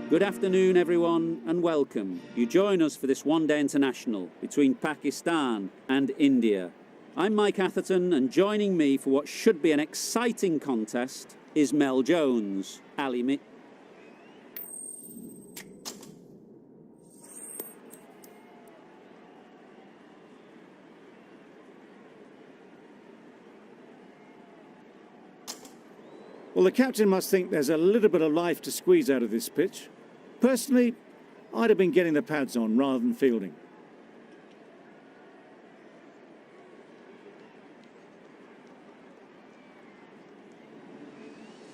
Good afternoon, everyone, and welcome. You join us for this one-day international between Pakistan and India. I'm Mike Atherton, and joining me for what should be an exciting contest is Mel Jones. Ali Mi. Well, the captain must think there's a little bit of life to squeeze out of this pitch. Personally, I'd have been getting the pads on rather than fielding.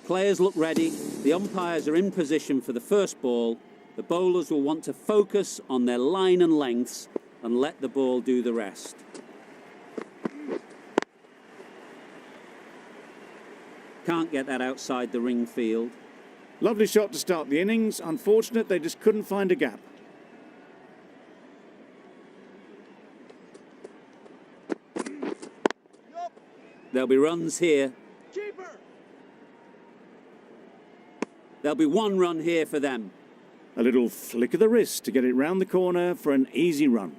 Players look ready. The umpires are in position for the first ball. The bowlers will want to focus on their line and lengths and let the ball do the rest. Can't get that outside the ring field. Lovely shot to start the innings. Unfortunate they just couldn't find a gap. There'll be runs here. There'll be one run here for them. A little flick of the wrist to get it round the corner for an easy run.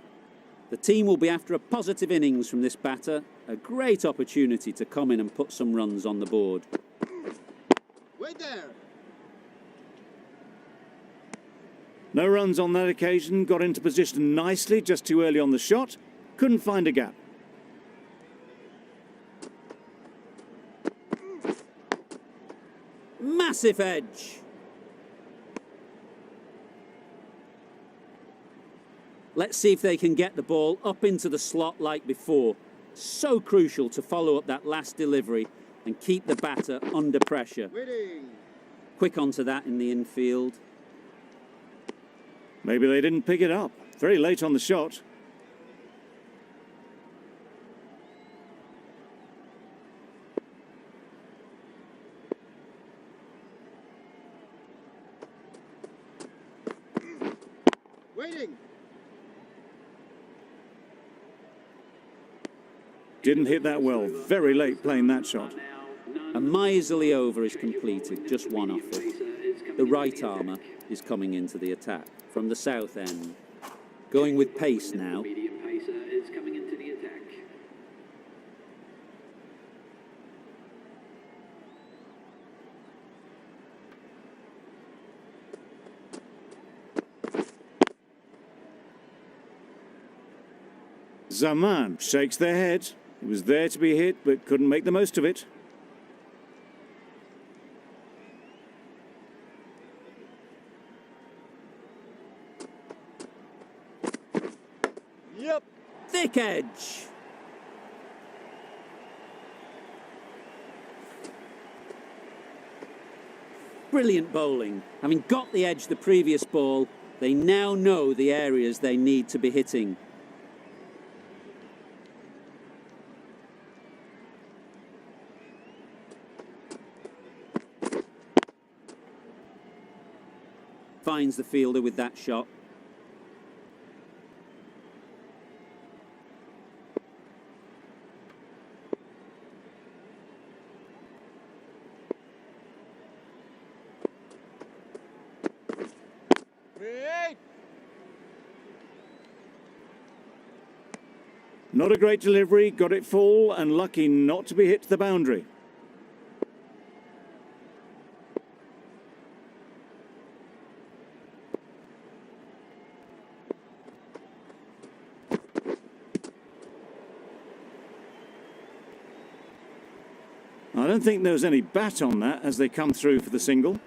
The team will be after a positive innings from this batter. A great opportunity to come in and put some runs on the board. Wait there. No runs on that occasion. Got into position nicely, just too early on the shot. Couldn't find a gap. Massive edge. Let's see if they can get the ball up into the slot like before. So crucial to follow up that last delivery and keep the batter under pressure. Waiting. Quick onto that in the infield. Maybe they didn't pick it up. Very late on the shot. Waiting. Didn't hit that well. Very late playing that shot. A miserly over is completed, just one off it. The right armour is coming into the attack from the south end. Going with pace now. Zaman shakes their head. It was there to be hit, but couldn't make the most of it. Yep. Thick edge. Brilliant bowling. Having got the edge the previous ball, they now know the areas they need to be hitting. Finds the fielder with that shot. Wait. Not a great delivery, got it full and lucky not to be hit to the boundary. I don't think there was any bat on that as they come through for the single.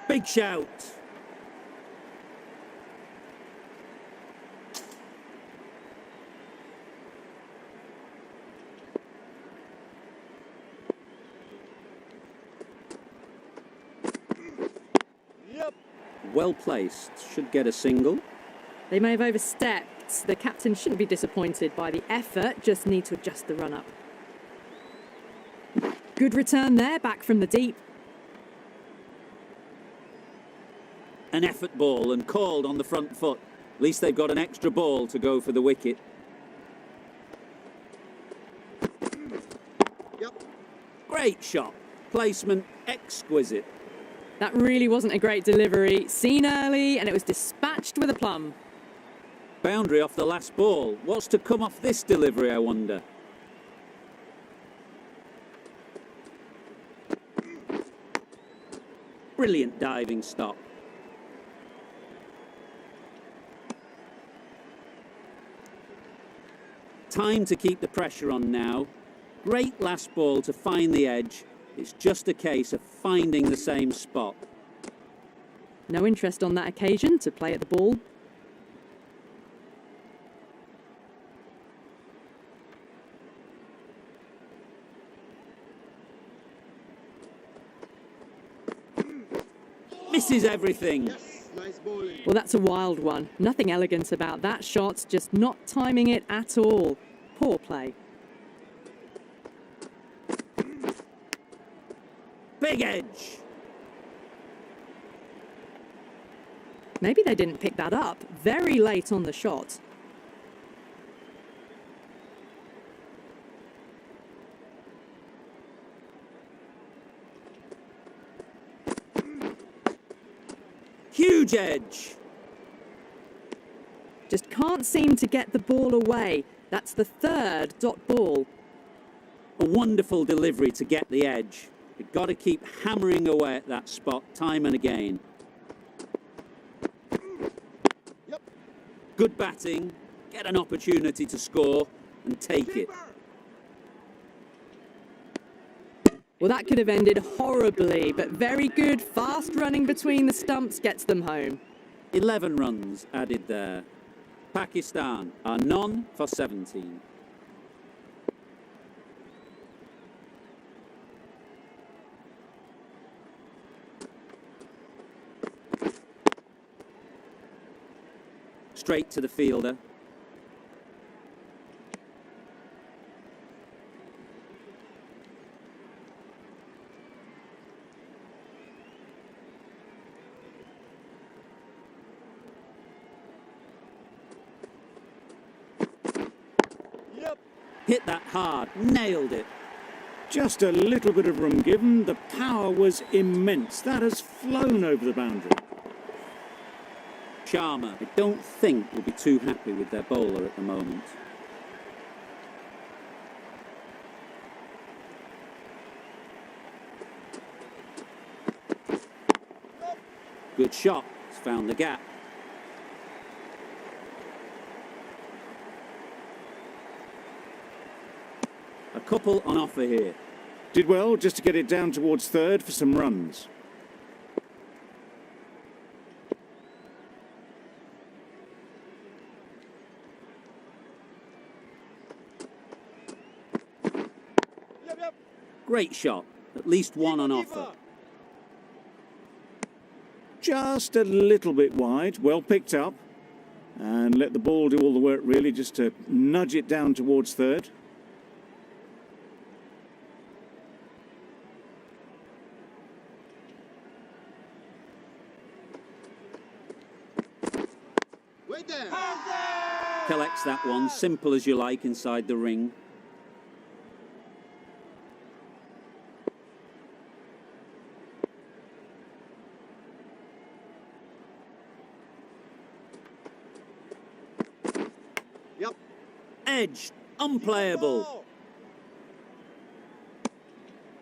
Big shout. Yep. Well placed. Should get a single. They may have overstepped. The captain shouldn't be disappointed by the effort, just need to adjust the run-up. Good return there, back from the deep. An effort ball and called on the front foot. At least they've got an extra ball to go for the wicket. Yep. Great shot. Placement exquisite. That really wasn't a great delivery. Seen early, and it was dispatched with a plum. Boundary off the last ball. What's to come off this delivery, I wonder? Brilliant diving stop. Time to keep the pressure on now. Great last ball to find the edge. It's just a case of finding the same spot. No interest on that occasion to play at the ball. Misses everything. Yes, nice bowling. Well, that's a wild one. Nothing elegant about that shot, just not timing it at all. Poor play. Big edge. Maybe they didn't pick that up. Very late on the shot. Huge edge. Just can't seem to get the ball away. That's the third dot ball. A wonderful delivery to get the edge. You've got to keep hammering away at that spot time and again. Yep. Good batting, get an opportunity to score and take it. Well, that could have ended horribly, but very good. Fast running between the stumps gets them home. 11 runs added there. Pakistan are none for 17. Straight to the fielder. Yep. Hit that hard, nailed it. Just a little bit of room given. The power was immense. That has flown over the boundary. Sharma, I don't think will be too happy with their bowler at the moment. Good shot, it's found the gap. A couple on offer here. Did well just to get it down towards third for some runs. Yep, yep. Great shot, at least one on offer. Just a little bit wide, well picked up. And let the ball do all the work really, just to nudge it down towards third. Wait there. Collects that one, simple as you like, inside the ring. Yep. Edge, unplayable. Ball.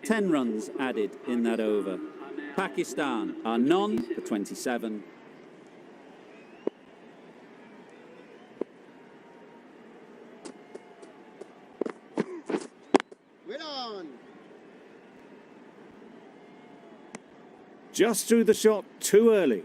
10 runs added in that over. Pakistan are none for 27. Wait on. Just threw the shot too early.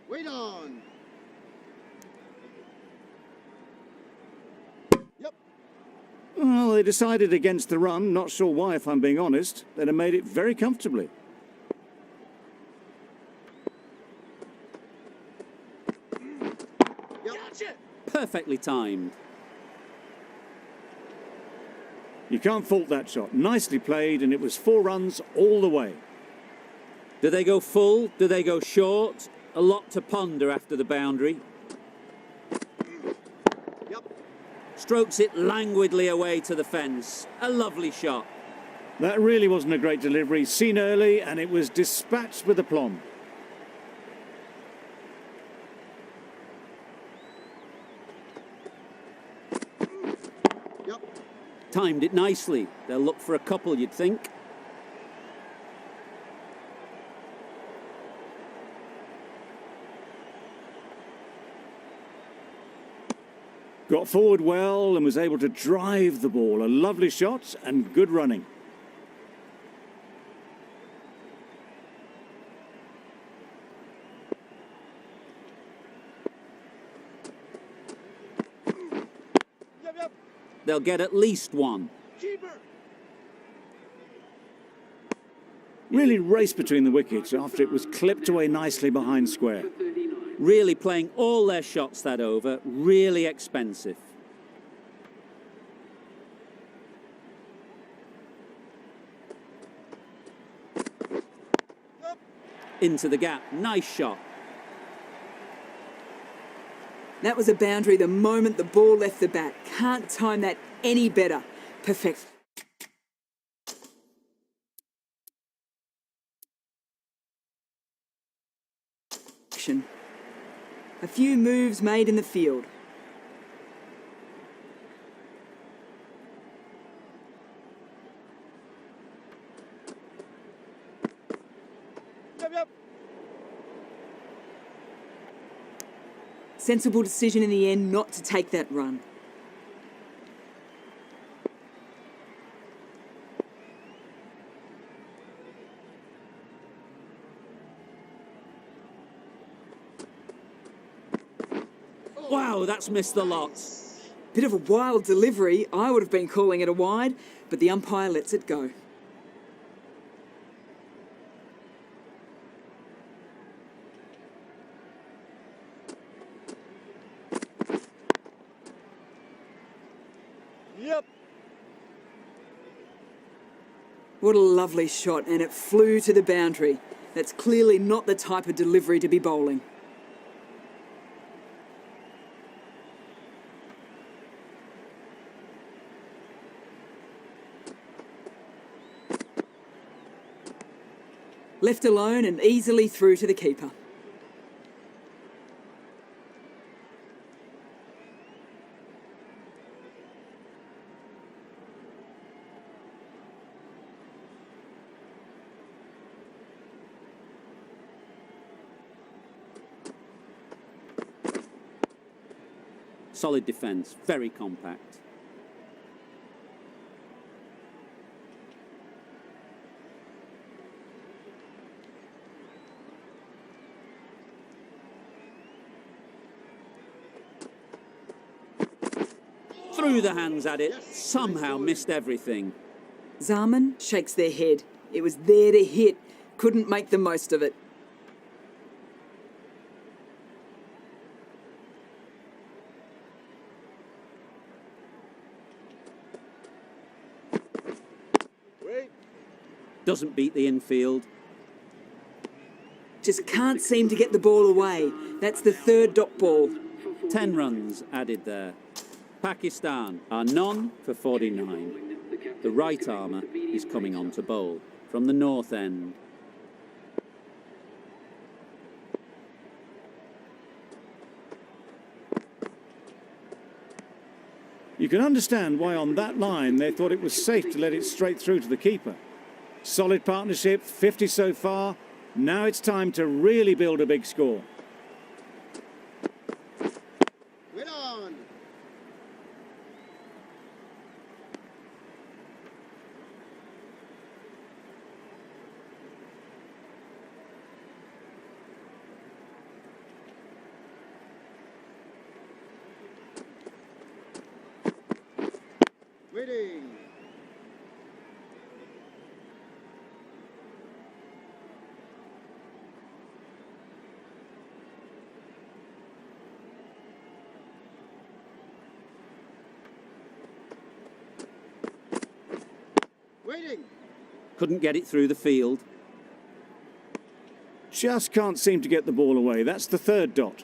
Wait on. Yep. Well, they decided against the run. Not sure why, if I'm being honest. They'd have made it very comfortably. Yep. Perfectly timed. You can't fault that shot. Nicely played, and it was 4 runs all the way. Do they go full? Do they go short? A lot to ponder after the boundary. Yep. Strokes it languidly away to the fence. A lovely shot. That really wasn't a great delivery. Seen early, and it was dispatched with aplomb. Yep. Timed it nicely. They'll look for a couple, you'd think. Got forward well and was able to drive the ball. A lovely shot and good running. Yep. They'll get at least one. Keeper. Really raced between the wickets after it was clipped away nicely behind square. Really playing all their shots that over. Really expensive. Yep. Into the gap. Nice shot. That was a boundary the moment the ball left the bat. Can't time that any better. Perfect. A few moves made in the field. Yep. Sensible decision in the end not to take that run. Wow, that's missed the lot. Bit of a wild delivery. I would have been calling it a wide, but the umpire lets it go. Yep. What a lovely shot, and it flew to the boundary. That's clearly not the type of delivery to be bowling. Left alone and easily through to the keeper. Solid defence. Very compact. Threw the hands at it, somehow missed everything. Zaman shakes their head. It was there to hit. Couldn't make the most of it. Wait. Doesn't beat the infield. Just can't seem to get the ball away. That's the third dot ball. 10 runs added there. Pakistan are none for 49. The right armour is coming on to bowl from the north end. You can understand why on that line they thought it was safe to let it straight through to the keeper. Solid partnership, 50 so far. Now it's time to really build a big score. Wait on. Waiting. Waiting. Couldn't get it through the field. Just can't seem to get the ball away. That's the third dot.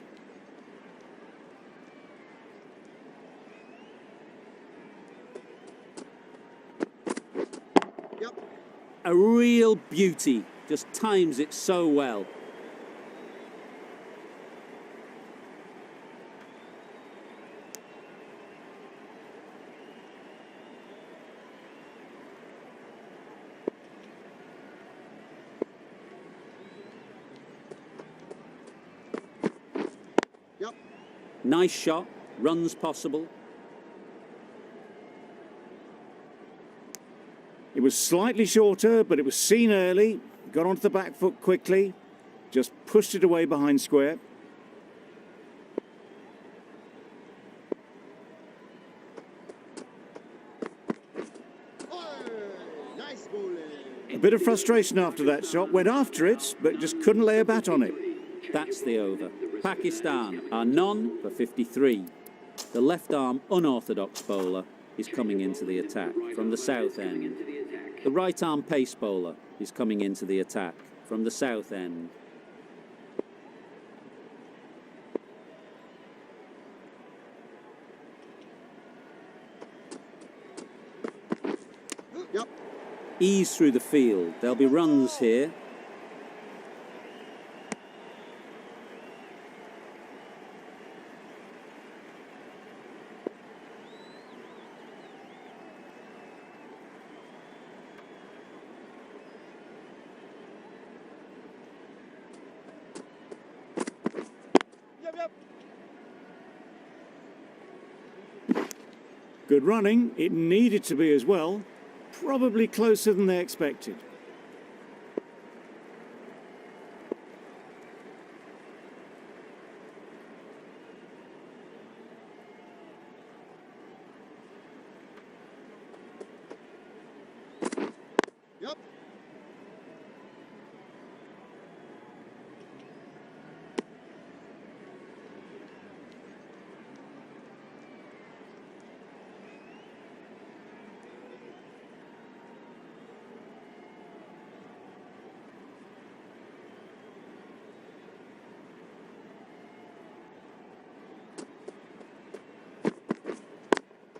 Yep. A real beauty. Just times it so well. Yep. Nice shot. Runs possible. It was slightly shorter, but it was seen early. Got onto the back foot quickly. Just pushed it away behind square. Oh, nice bowling. A bit of frustration after that shot. Went after it, but just couldn't lay a bat on it. That's the over. Pakistan are none for 53. The left-arm unorthodox bowler is coming into the attack from the south end. The right-arm pace bowler is coming into the attack from the south end. Yep. Ease through the field. There'll be runs here. Yep, yep. Good running. It needed to be as well. Probably closer than they expected. Yep.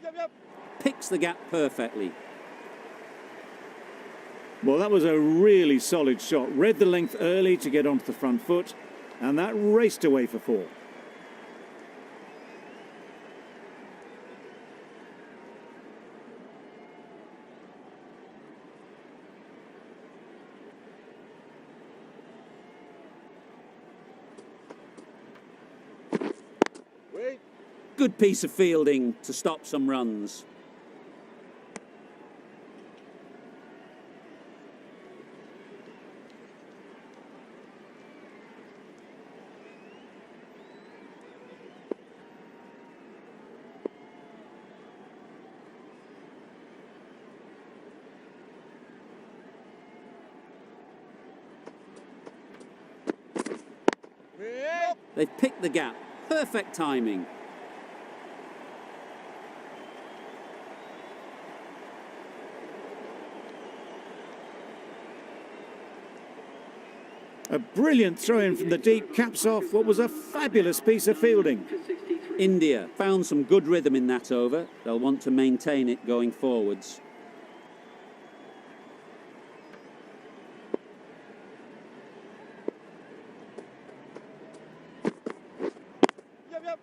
Yep, yep. Picks the gap perfectly. Well, that was a really solid shot. Read the length early to get onto the front foot, and that raced away for four. Wait. Good piece of fielding to stop some runs. Wait. They've picked the gap. Perfect timing. A brilliant throw-in from the deep caps off what was a fabulous piece of fielding. India found some good rhythm in that over. They'll want to maintain it going forwards. Yep, yep.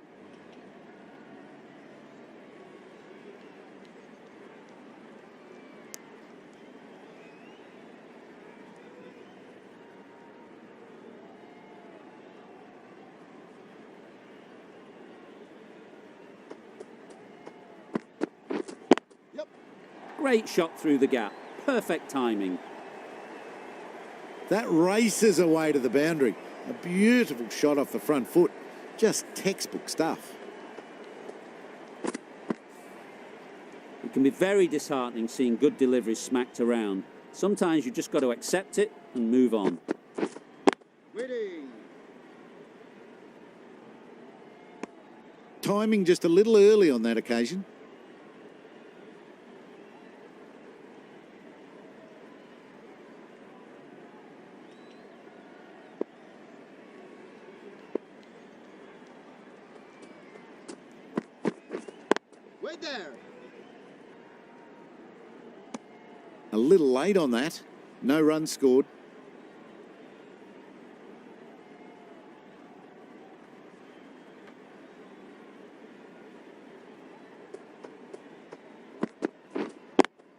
Yep. Great shot through the gap. Perfect timing. That races away to the boundary. A beautiful shot off the front foot. Just textbook stuff. It can be very disheartening seeing good deliveries smacked around. Sometimes you just got to accept it and move on. Waiting. Timing just a little early on that occasion. Wait there. A little late on that. No run scored.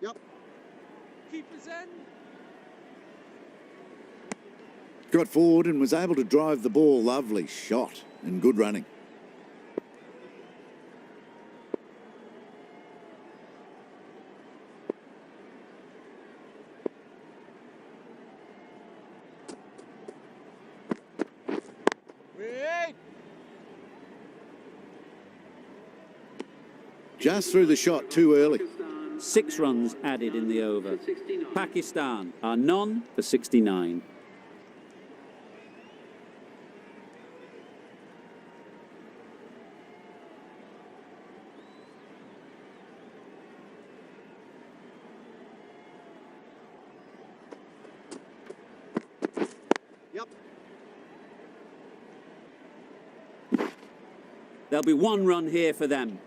Yep. Keeper's end. Got forward and was able to drive the ball. Lovely shot and good running. Wait. Just threw the shot too early. 6 runs added in the over. Pakistan are none for 69. Yep. There'll be 1 run here for them.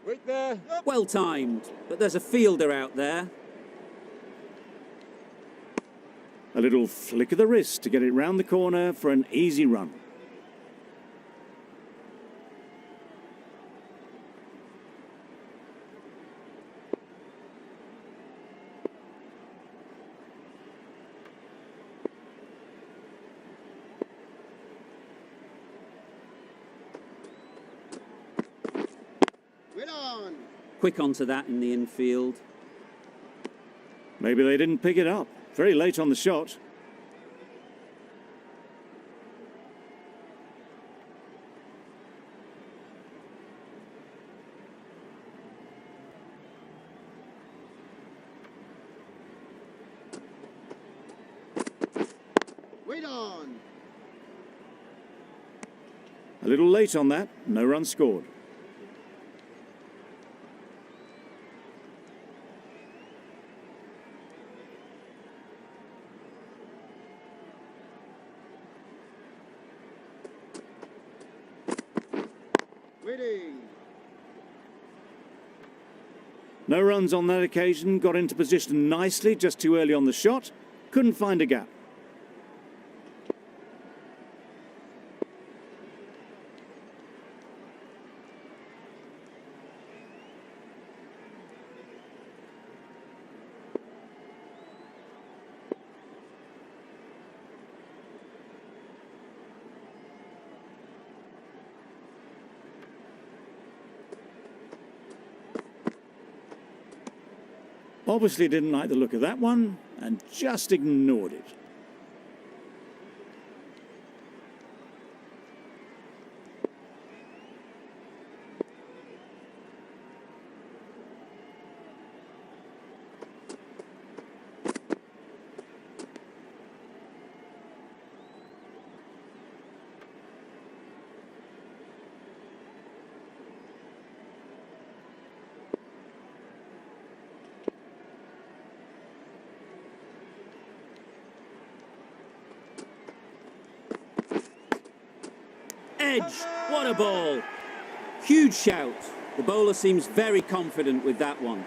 Wait there. Yep. Well timed, but there's a fielder out there. A little flick of the wrist to get it round the corner for an easy run. Wait on. Quick onto that in the infield. Maybe they didn't pick it up. Very late on the shot. Wait on. A little late on that. No run scored. Waiting. No runs on that occasion. Got into position nicely, just too early on the shot. Couldn't find a gap. Obviously didn't like the look of that one and just ignored it. Edge, what a ball. Huge shout. The bowler seems very confident with that one.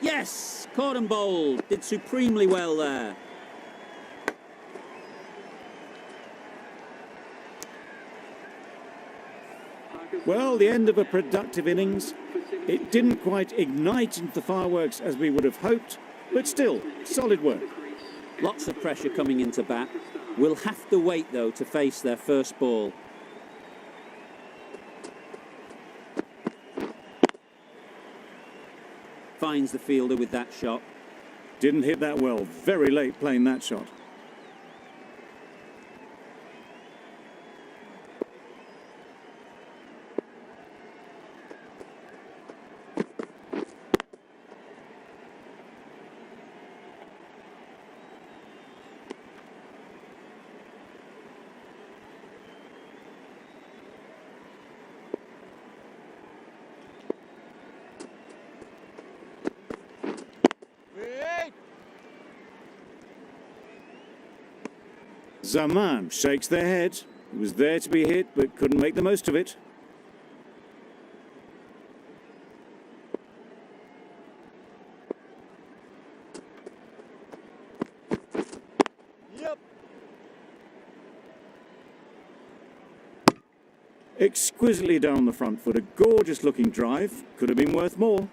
Yes, caught and bowled. Did supremely well there. Well, the end of a productive innings. It didn't quite ignite into the fireworks as we would have hoped, but still, solid work. Lots of pressure coming into bat. Will have to wait, though, to face their first ball. Finds the fielder with that shot. Didn't hit that well. Very late playing that shot. Zaman shakes their head. He was there to be hit, but couldn't make the most of it. Yep. Exquisitely down the front foot, a gorgeous looking drive. Could have been worth more.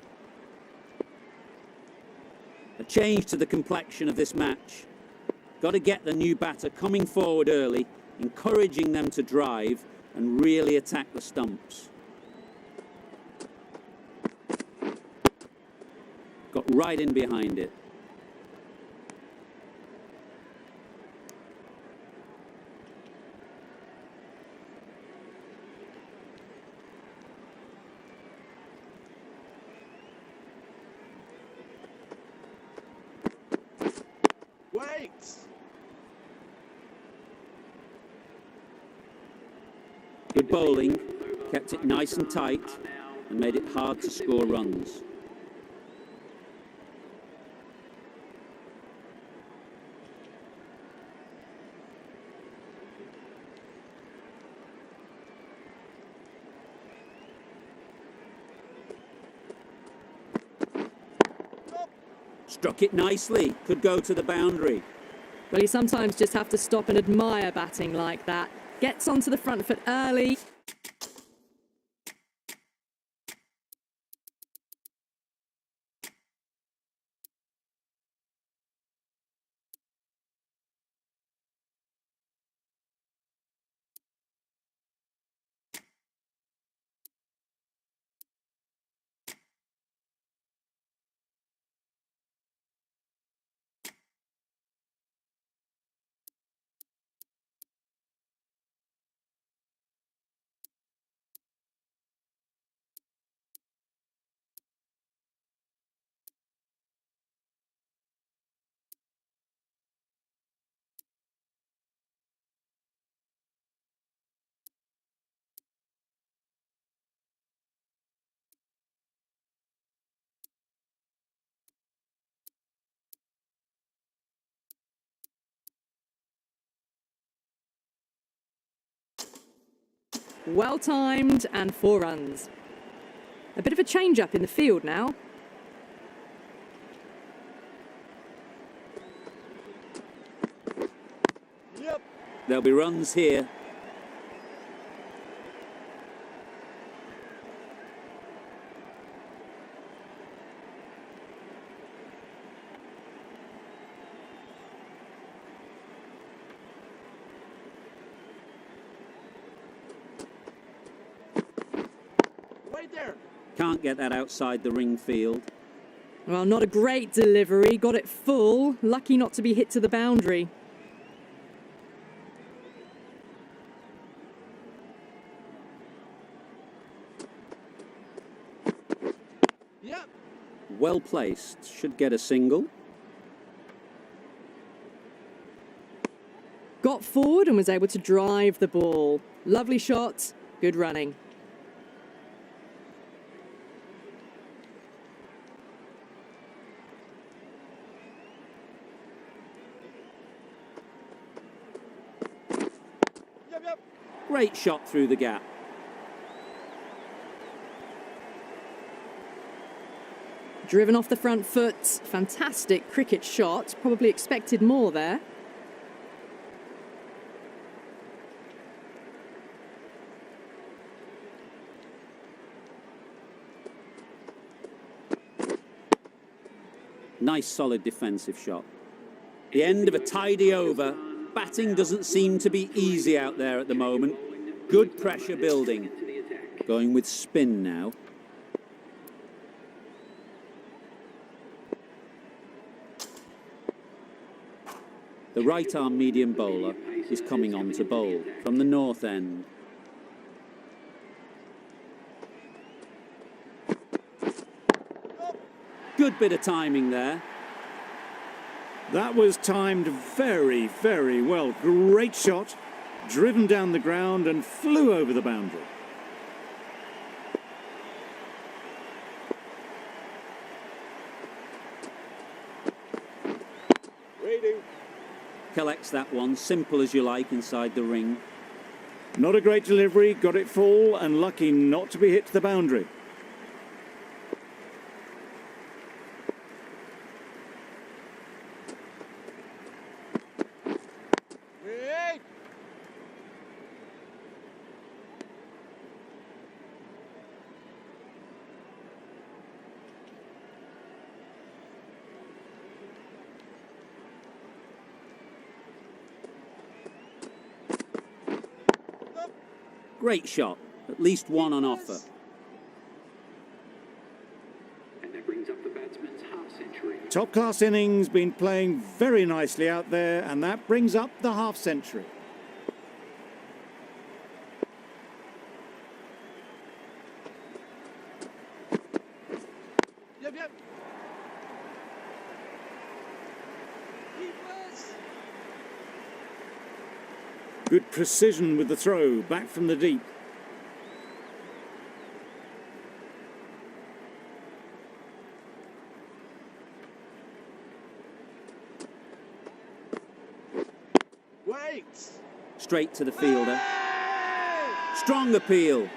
A change to the complexion of this match. Got to get the new batter coming forward early, encouraging them to drive and really attack the stumps. Got right in behind it. Wait. Good bowling, kept it nice and tight and made it hard to score runs. Struck it nicely, could go to the boundary. Well, you sometimes just have to stop and admire batting like that. Gets onto the front foot early. Well timed and 4 runs. A bit of a change up in the field now. Yep. There'll be runs here. Right there. Can't get that outside the ring field. Well, not a great delivery. Got it full. Lucky not to be hit to the boundary. Yep. Well placed, should get a single. Got forward and was able to drive the ball. Lovely shot. Good running. Yep, yep. Great shot through the gap. Driven off the front foot. Fantastic cricket shot. Probably expected more there. Nice solid defensive shot. The end of a tidy over. Batting doesn't seem to be easy out there at the moment. Good pressure building. Going with spin now. The right arm medium bowler is coming on to bowl from the north end. Good bit of timing there. That was timed very, very well. Great shot. Driven down the ground and flew over the boundary. Waiting. collects that one, simple as you like, inside the ring. Not a great delivery, got it full and lucky not to be hit to the boundary. Wait. Great shot, at least one on offer. And that brings up the batsman's half century. Top class innings, been playing very nicely out there, and that brings up the half century. Yep, yep. Keepers. Good precision with the throw, back from the deep. Wait. Straight to the fielder. Hey! Strong appeal.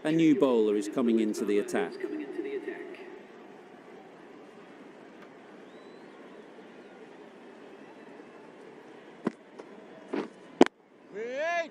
A new bowler is coming into the attack. Coming into the attack. Wait.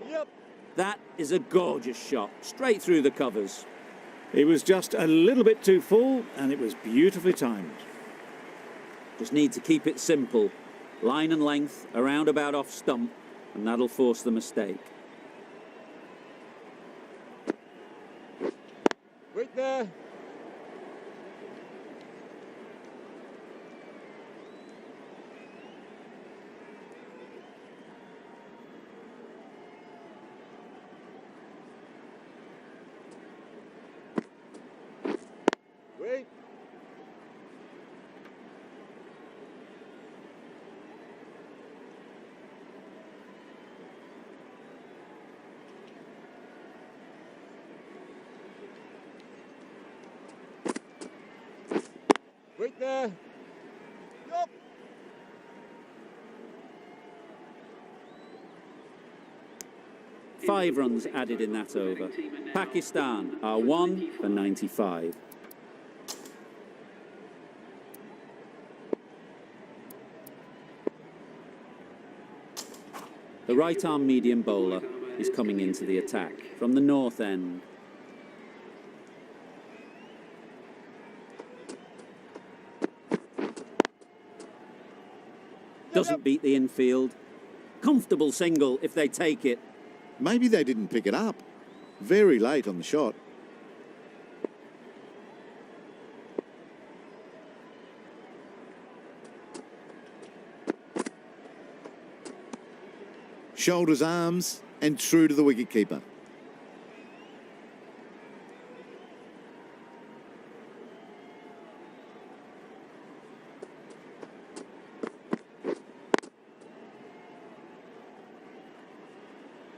Yep. That is a gorgeous shot, straight through the covers. It was just a little bit too full, and it was beautifully timed. Just need to keep it simple. Line and length, around about off stump, and that'll force the mistake. Wait there. Wait. Wait there. Yup. Five runs added in that over. Pakistan are 1 for 95. The right-arm medium bowler is coming into the attack from the north end. Doesn't beat the infield. Comfortable single if they take it. Maybe they didn't pick it up. Very late on the shot. Shoulders, arms, and true to the wicketkeeper.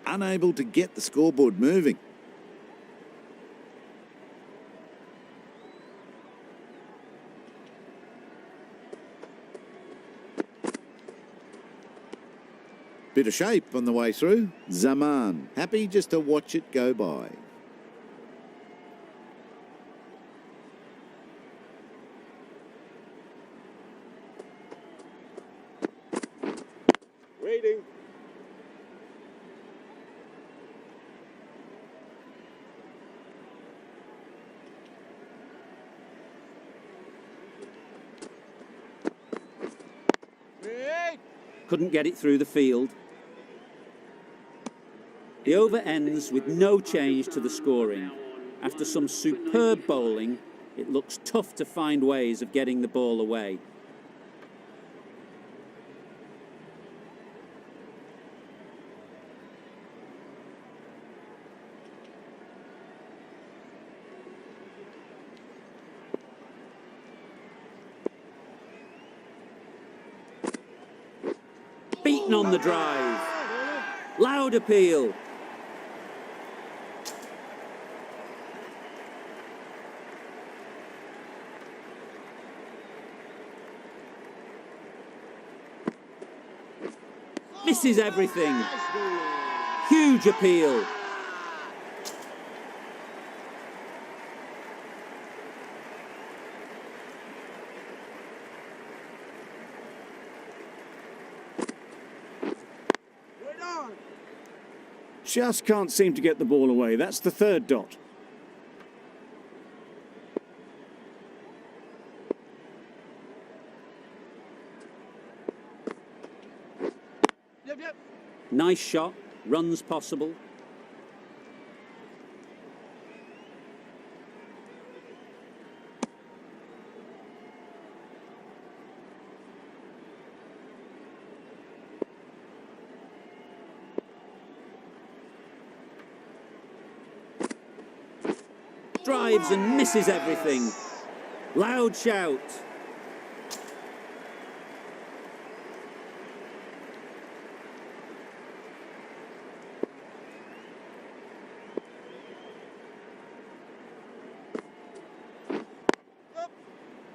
Unable to get the scoreboard moving. Bit of shape on the way through. Zaman, happy just to watch it go by. Waiting. Couldn't get it through the field. The over ends with no change to the scoring. After some superb bowling, it looks tough to find ways of getting the ball away. Beaten on the drive. Loud appeal. Misses everything. Huge appeal. Just can't seem to get the ball away. That's the third dot. Yep. Nice shot. Runs possible. Drives and misses everything. Loud shout.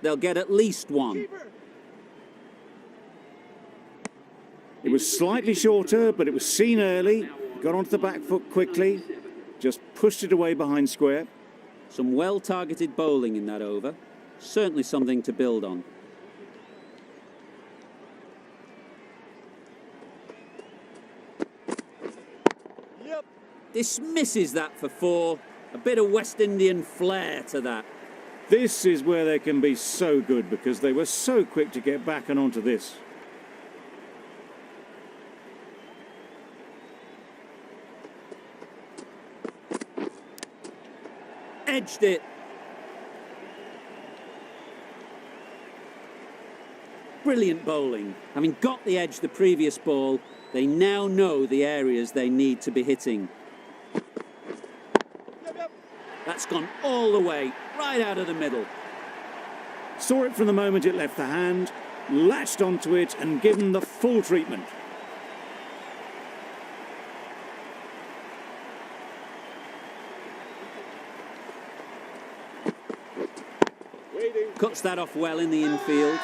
They'll get at least one. It was slightly shorter, but it was seen early. Got onto the back foot quickly. Just pushed it away behind square. Some well-targeted bowling in that over. Certainly something to build on. Yep. Dismisses that for four. A bit of West Indian flair to that. This is where they can be so good because they were so quick to get back and onto this. Edged it. Brilliant bowling. Having got the edge the previous ball, they now know the areas they need to be hitting. That's gone all the way, right out of the middle. Saw it from the moment it left the hand, latched onto it and given the full treatment. Cuts that off well in the infield.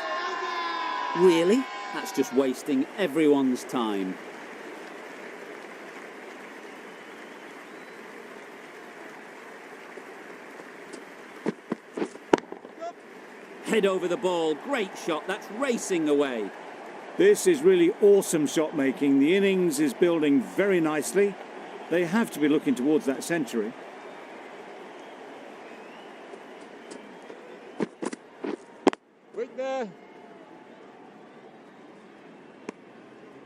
Really? That's just wasting everyone's time. Head over the ball. Great shot. That's racing away. This is really awesome shot making. The innings is building very nicely. They have to be looking towards that century. Wait there.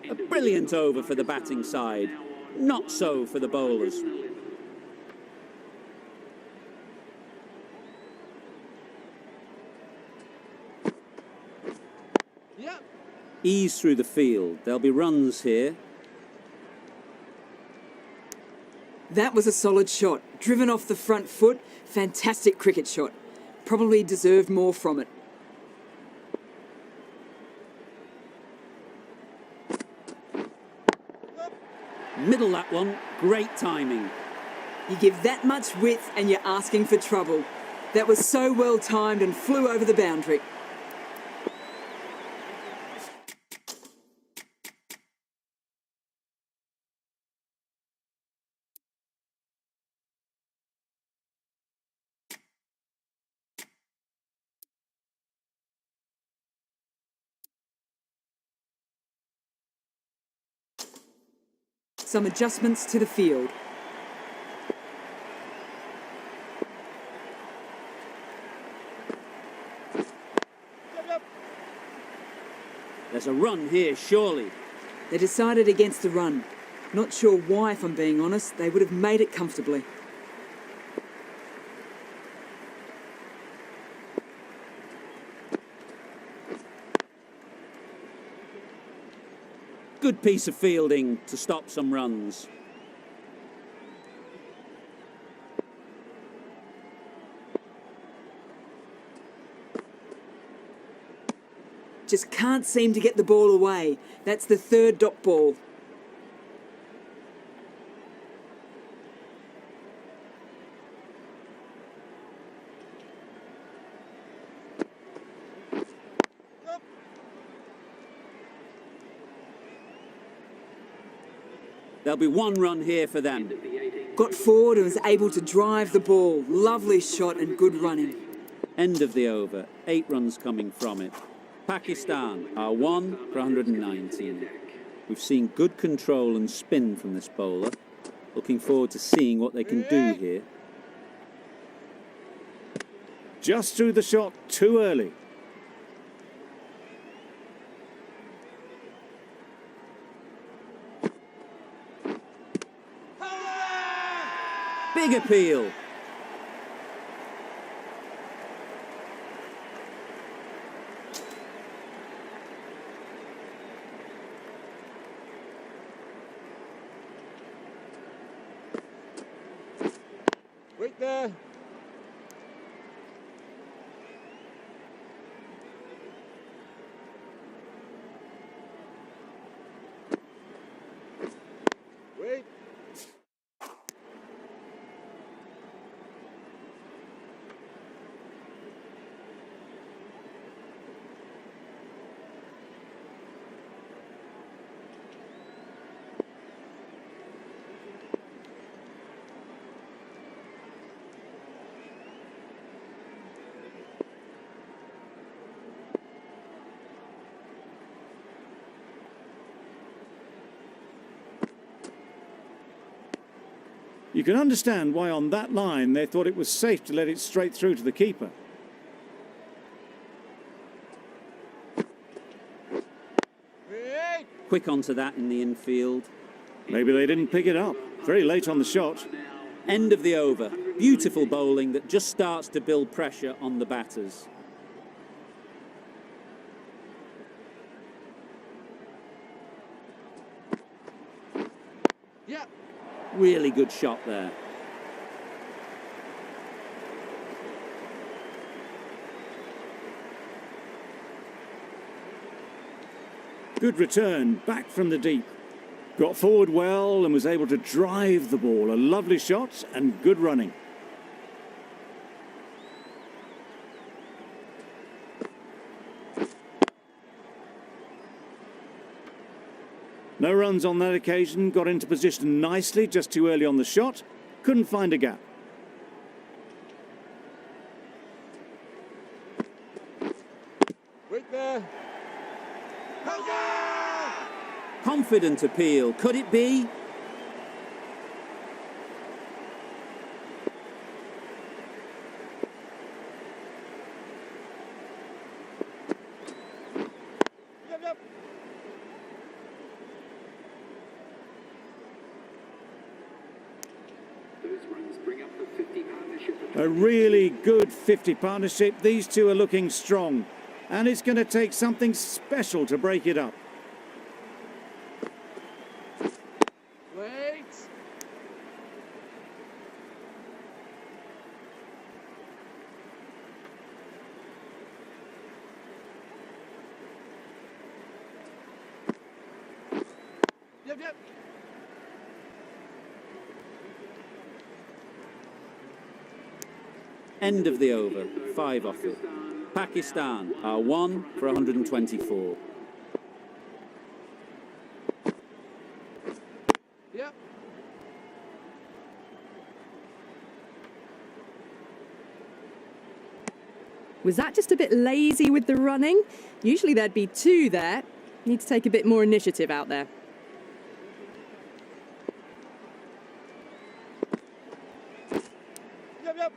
A brilliant over for the batting side. Not so for the bowlers. Yep. Ease through the field. There'll be runs here. That was a solid shot. Driven off the front foot. Fantastic cricket shot. Probably deserved more from it. Middle that one. Great timing. You give that much width and you're asking for trouble. That was so well timed and flew over the boundary. Some adjustments to the field. There's a run here, surely. They decided against the run. Not sure why, if I'm being honest. They would have made it comfortably. Good piece of fielding to stop some runs. Just can't seem to get the ball away. That's the third dot ball. There'll be one run here for them. Got forward and was able to drive the ball. Lovely shot and good running. End of the over. 8 runs coming from it. Pakistan are 1 for 119. We've seen good control and spin from this bowler. Looking forward to seeing what they can do here. Just threw the shot too early. Big appeal. Wait there. Wait. You can understand why on that line they thought it was safe to let it straight through to the keeper. Wait. Quick onto that in the infield. Maybe they didn't pick it up. Very late on the shot. End of the over. Beautiful bowling that just starts to build pressure on the batters. Yeah. Really good shot there. Good return, back from the deep. Got forward well and was able to drive the ball. A lovely shot and good running. No runs on that occasion. Got into position nicely, just too early on the shot. Couldn't find a gap. Wait there. Confident appeal. Could it be? Yep, yep. Those runs bring up the 50 partnership. A really good 50 partnership. These two are looking strong. And it's going to take something special to break it up. Wait. Yep, yep. End of the over. 5 off it. Pakistan are 1 for 124. Yep. Was that just a bit lazy with the running? Usually there'd be 2 there. Need to take a bit more initiative out there. Yep, yep.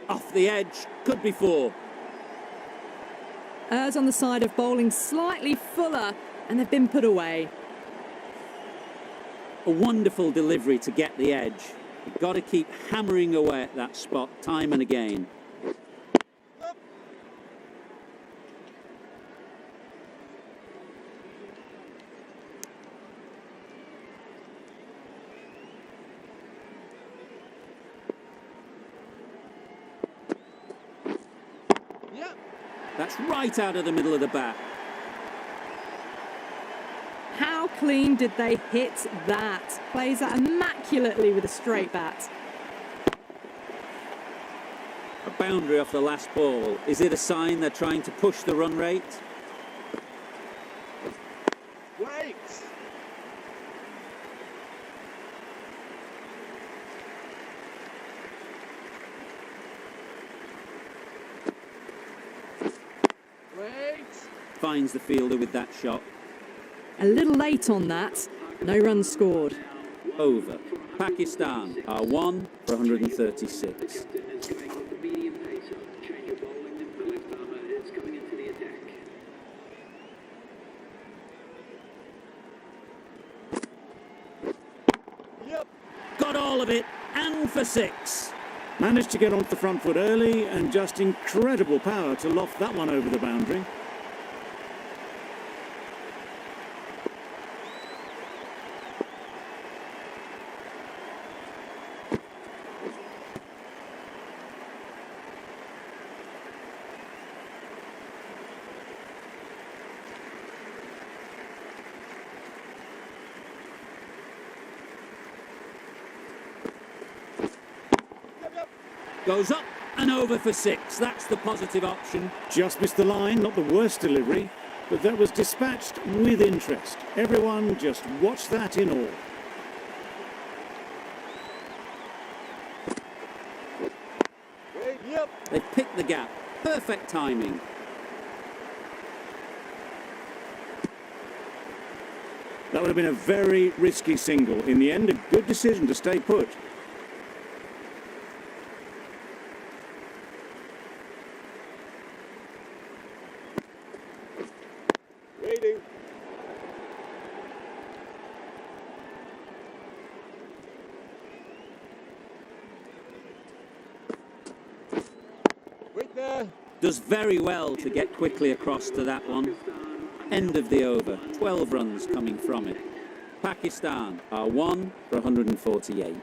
Off the edge. Could be 4. Errs on the side of bowling slightly fuller, and they've been put away. A wonderful delivery to get the edge. You've got to keep hammering away at that spot time and again. Yep. That's right out of the middle of the bat. How clean did they hit that? Plays that immaculately with a straight bat. A boundary off the last ball. Is it a sign they're trying to push the run rate? Wait. Wait. Finds the fielder with that shot. A little late on that. No runs scored. Over. Pakistan are 1 for 136. It's going off the medium pacer. Change of bowling. The left armour is coming into the attack. Yep. Got all of it, and for 6. Managed to get onto the front foot early and just incredible power to loft that one over the boundary. Goes up and over for 6. That's the positive option. Just missed the line, not the worst delivery, but that was dispatched with interest. Everyone just watched that in awe. Wait. Yep. They picked the gap. Perfect timing. That would have been a very risky single. In the end, a good decision to stay put. Waiting. Wait there. Does very well to get quickly across to that one. End of the over. 12 runs coming from it. Pakistan are 1 for 148.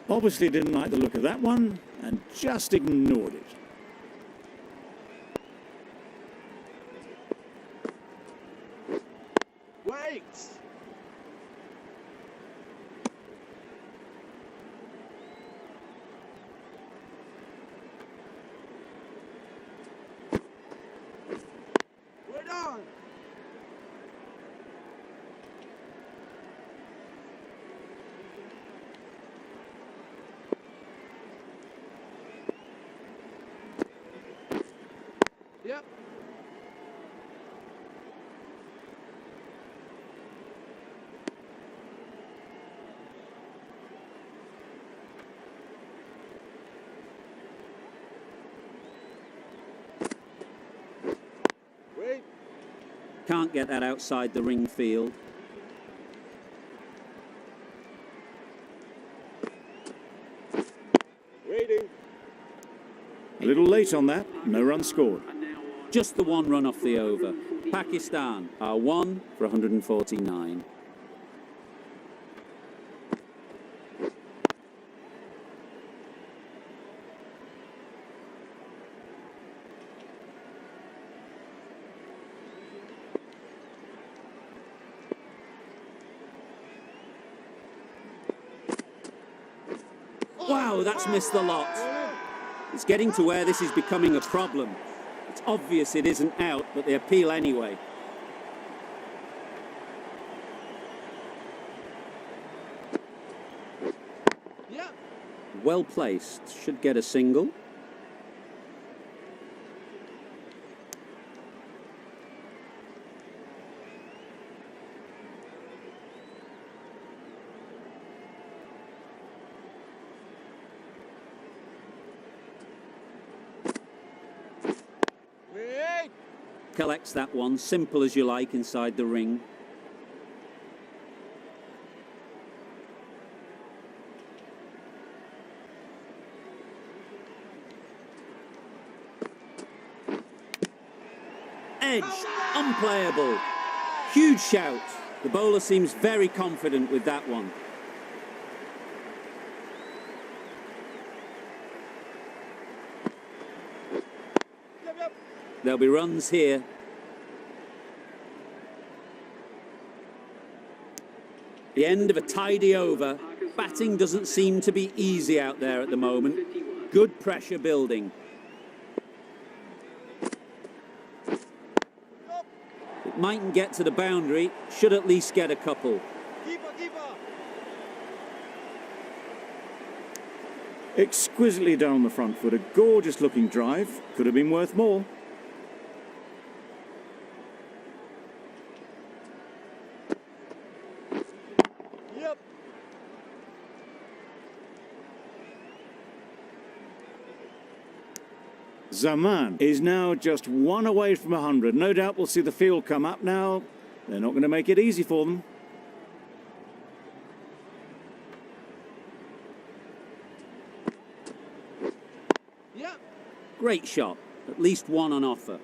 Obviously didn't like the look of that one and just ignored it. Wait. Wait on. Yep. Wait. Can't get that outside the ring field. Waiting. A little late on that, no run scored. Just the 1 run off the over. Pakistan are 1 for 149. Wow, that's missed the lot. It's getting to where this is becoming a problem. It's obvious it isn't out, but they appeal anyway. Yep. Well placed. Should get a single. Wait. collects that one, simple as you like, inside the ring. Edge, unplayable. Huge shout. The bowler seems very confident with that one. There'll be runs here. The end of a tidy over. Batting doesn't seem to be easy out there at the moment. Good pressure building. It mightn't get to the boundary, should at least get a couple. Keeper, keeper. Exquisitely done on the front foot. A gorgeous looking drive. Could have been worth more. Yep. Zaman is now just one away from 100. No doubt we'll see the field come up now. They're not going to make it easy for them. Yep. Great shot. At least one on offer.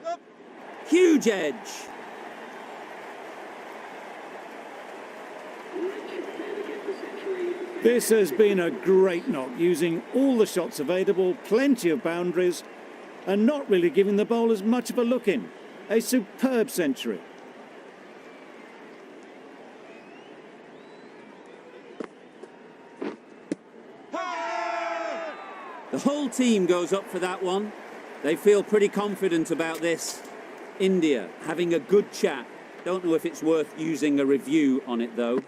Yep. Huge edge. This has been a great knock, using all the shots available, plenty of boundaries, and not really giving the bowlers much of a look in. A superb century. The whole team goes up for that one. They feel pretty confident about this. India having a good chat. Don't know if it's worth using a review on it though.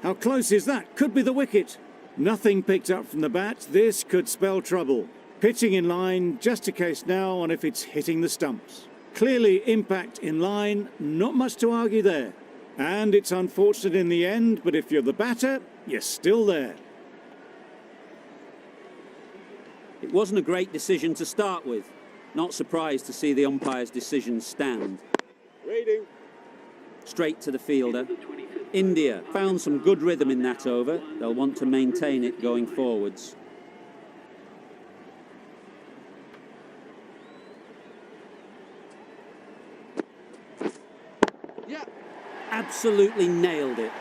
How close is that? Could be the wicket. Nothing picked up from the bat. This could spell trouble. Pitching in line, just a case now on if it's hitting the stumps. Clearly impact in line, not much to argue there. And it's unfortunate in the end, but if you're the batter, you're still there. It wasn't a great decision to start with. Not surprised to see the umpire's decision stand. Waiting. Straight to the fielder. India found some good rhythm in that over. They'll want to maintain it going forwards. Yeah. Absolutely nailed it.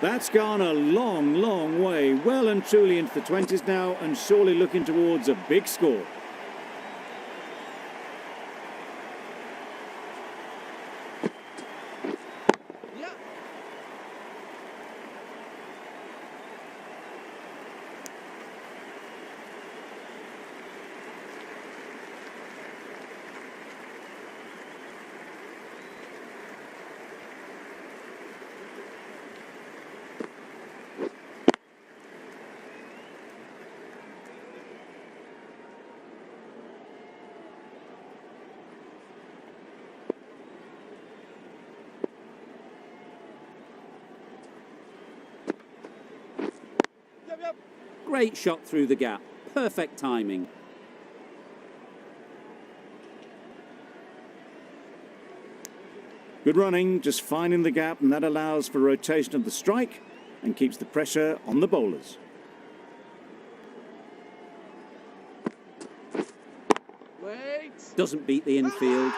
That's gone a long, long way. Well and truly into the 20s now, and surely looking towards a big score. Yeah. Yep, yep. Great shot through the gap. Perfect timing. Good running, just finding the gap, and that allows for rotation of the strike and keeps the pressure on the bowlers. Wait. Doesn't beat the infield.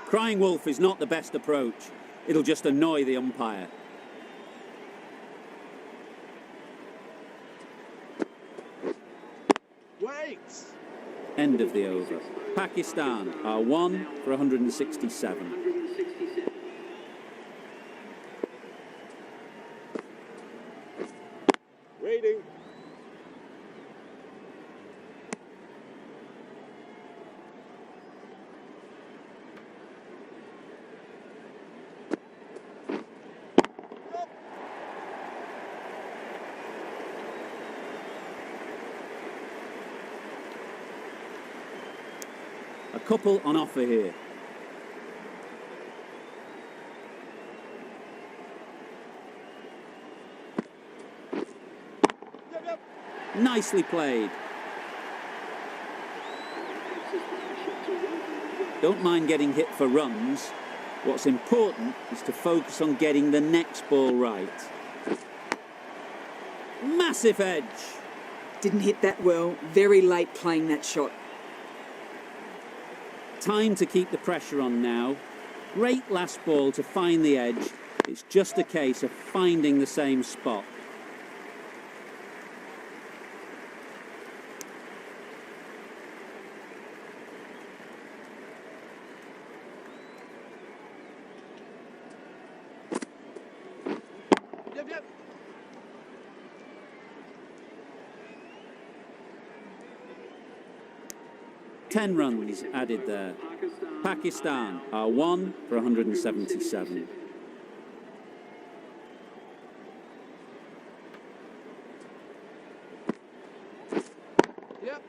Crying wolf is not the best approach. It'll just annoy the umpire. Wait. End of the over. Pakistan are 1 for 167. 167. Waiting. A couple on offer here. Nicely played. Don't mind getting hit for runs. What's important is to focus on getting the next ball right. Massive edge. Didn't hit that well. Very late playing that shot. Time to keep the pressure on now. Great last ball to find the edge. It's just a case of finding the same spot. Yep. 10 runs added there. Pakistan are 1 for 177. Yep.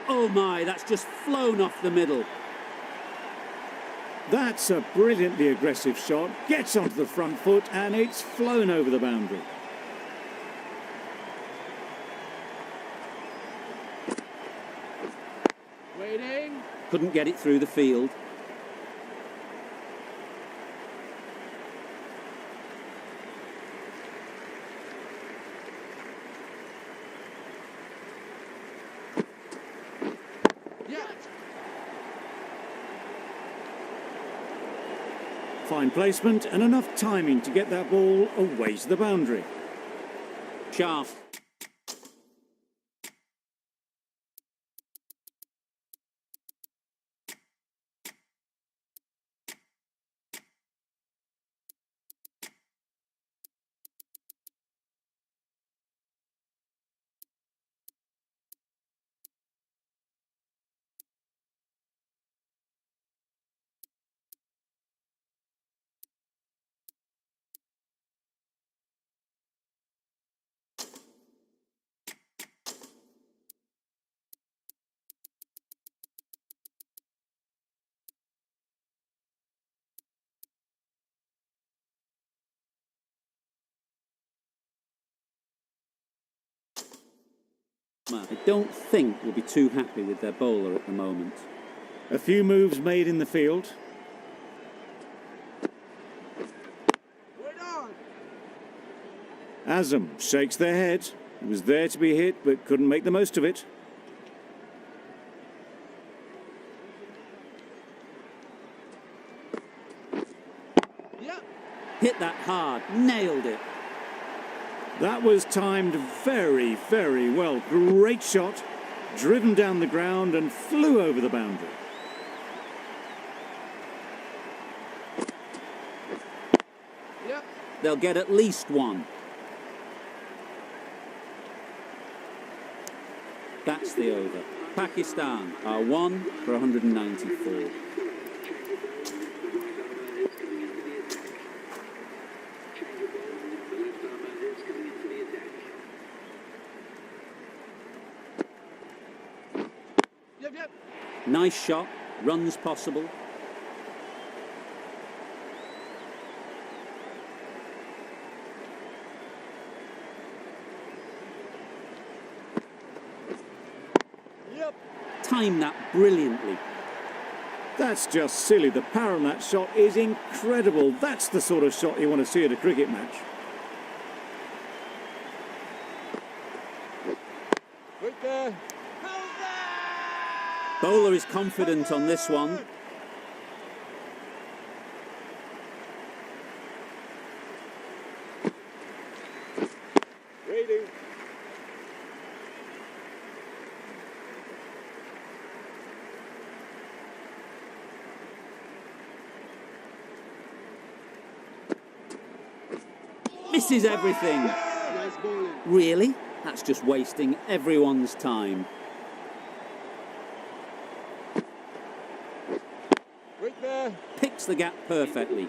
Oh my, that's just flown off the middle. That's a brilliantly aggressive shot. Gets onto the front foot and it's flown over the boundary. Waiting. Couldn't get it through the field. Yeah. Fine placement and enough timing to get that ball away to the boundary. Sharp. I don't think we'll be too happy with their bowler at the moment. A few moves made in the field. Wait on. Azam shakes their head. It was there to be hit but couldn't make the most of it. Yep. Hit that hard, nailed it. That was timed very, very well. Great shot. Driven down the ground and flew over the boundary. Yep. They'll get at least one. That's the over. Pakistan are 1 for 194. Yep. Nice shot, runs possible. Yep. Timed that brilliantly. That's just silly. The power on that shot is incredible. That's the sort of shot you want to see at a cricket match. Right there. Bowler is confident on this one. Waiting. Misses everything. Nice bowling. Really? That's just wasting everyone's time. Right there. Picks the gap perfectly.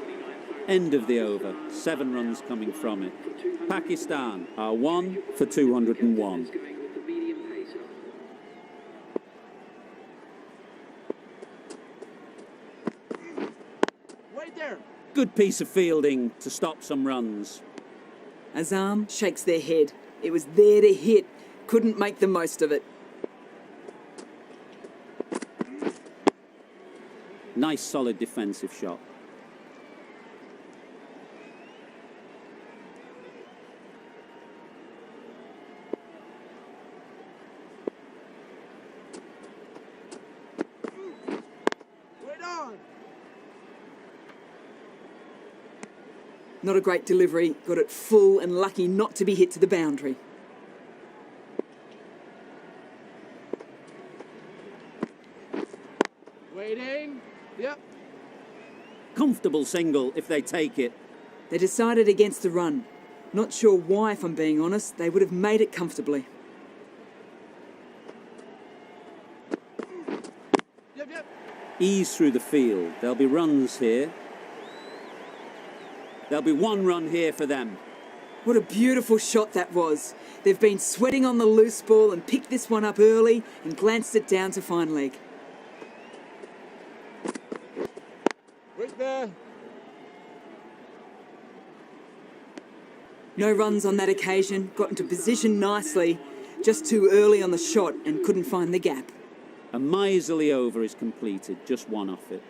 End of the over. 7 runs coming from it. Pakistan are 1 for 201. Going with the medium pacer. Good piece of fielding to stop some runs. Azam shakes their head. It was there to hit. Couldn't make the most of it. Nice solid defensive shot. Wait on. Not a great delivery. Got it full and lucky not to be hit to the boundary. Waiting. Yep. Comfortable single if they take it. They decided against the run. Not sure why, if I'm being honest. They would have made it comfortably. Yep. Ease through the field. There'll be runs here. There'll be one run here for them. What a beautiful shot that was. They've been sweating on the loose ball and picked this one up early and glanced it down to fine leg. Wait there. No runs on that occasion. Got into position nicely. Just too early on the shot and couldn't find the gap. A miserly over is completed, just one off it.